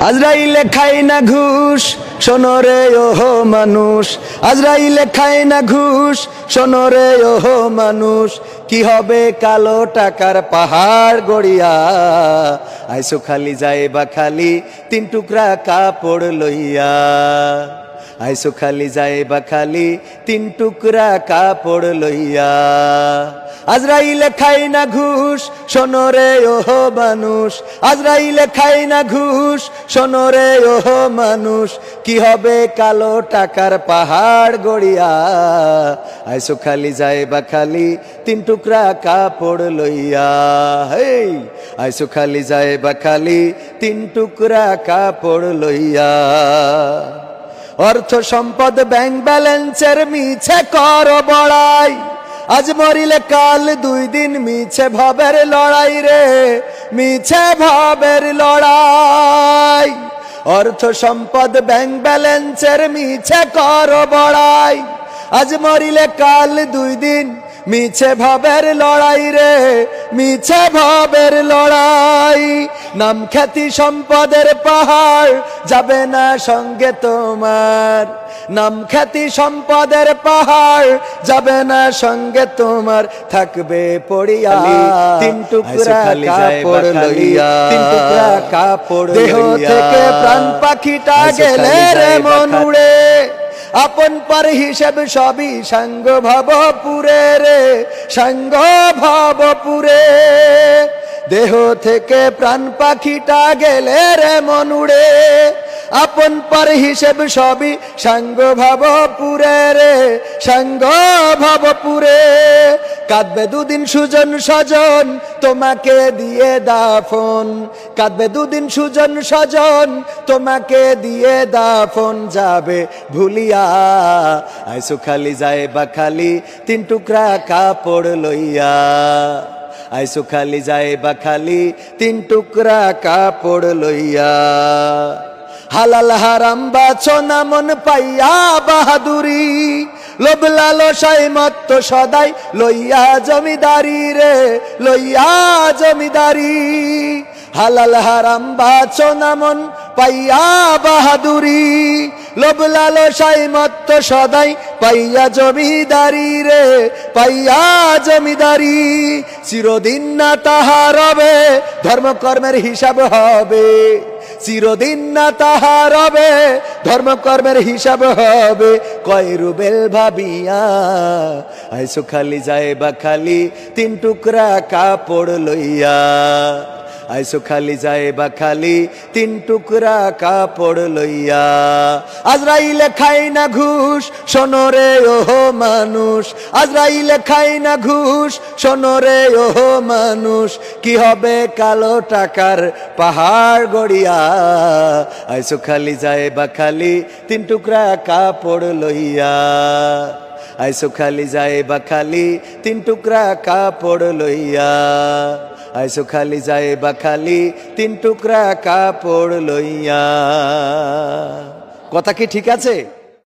আজরাইলে খায় না ঘুষ, শোনো রে ওহো মানুষ। আজরাইলে খায় না ঘুষ, শোনো রে ওহো মানুষ। কি হবে কালো টাকার পাহাড় গড়িয়া, আইসো খালি যাইবা খালি তিন টুকরা কাপড় লইয়া। আইসো খালি যাইবা খালি তিন টুকরা কাপড় লইয়া। আজরাইলে খায় না ঘুষ, শোনো রে ওহো মানুষ। আজরাইলে খায় না ঘুষ, শোনো রে ওহো মানুষ। কি হবে কালো টাকার পাহাড় গড়িয়া, আইসো খালি যাইবা খালি তিন টুকরা কাপড় লইয়া। হেই আইসো খালি যাইবা খালি তিন টুকরা কাপড় লইয়া। অর্থ সম্পদ ব্যাংক ব্যালেন্সের মিছে কর বড়াই, আজ মরিলে কাল দুই দিন মিছে ভাবের লড়াই রে, মিছে ভাবের লড়াই। অর্থ সম্পদ ব্যাংক ব্যালেন্সের মিছে কর বড়াই, আজ মরিলে কাল দুই দিন মিছে ভাবের লড়াই রে, মিছে ভাবের লড়াই। নাম খ্যাতি সম্পদের পাহাড় যাবে না সঙ্গে তোমার, নাম খ্যাতি সম্পদের পাহাড় যাবে না সঙ্গে তোমার। থাকবে পড়িয়া তিন টুকরা কাপড় লইয়া, তিন টুকরা কাপড় দেহ থেকে প্রাণ পাখিটা গেলে রে মন উড়ে। আপন পর হিসেব সবই সাঙ্গ ভাবপুরে রে, সাঙ্গ ভাবপুরে। দেহ থেকে প্রাণ পাখিটা গেলে রে মন উড়ে। আপন পর হিসেব সবই সাঙ্গ ভাবপুরে রে, সাঙ্গ ভাবপুরে। কাঁদবে দুদিন সুজন স্বজন তোমাকে দিয়ে দাফন, কাঁদবে দুদিন সুজন স্বজন তোমাকে দিয়ে দাফন। যাবে ভুলিয়া আইসো খালি যাইবা খালি তিন টুকরা কাপড় লইয়া। আইসো খালি যাইবা খালি তিন টুকরা কাপড় লইয়া। হালাল হারাম বাছো না মন পাইয়া বাহাদুরি, লোভ লালসায় মত্ত সদাই লইয়া জমিদারি রে, লইয়া জমিদারি। হালাল হারাম বাছো না মন পাইয়া বাহাদুরি, লোভ লালসায় মত্ত সদাই পাইয়া জমিদারি রে, পাইয়া জমিদারি। চিরদিন না তাহা রবে ধর্মকর্মের হিসাব হবে, চিরদিন না তাহা রবে ধর্মকর্মের হিসাব হবে। কয় রুবেল ভাবিয়া আইসো খালি যাইবা খালি তিন টুকরা কাপড় লইয়া। আইসো খালি যাইবা খালি তিন টুকরা কাপড় লইয়া। আজরাইলে খায় না ঘুষ, শোনো রে ওহো মানুষ। আজরাইলে খায় না ঘুষ, শোনো রে ওহো মানুষ। কি হবে কালো টাকার পাহাড় গড়িয়া, আইসো খালি যাইবা খালি তিন টুকরা কাপড় লইয়া। আইসো খালি যাইবা খালি তিন টুকরা কাপড় লইয়া। আইসো খালি যাইবা খালি তিন টুকরা কাপড় লইয়া। কথা কি ঠিক আছে?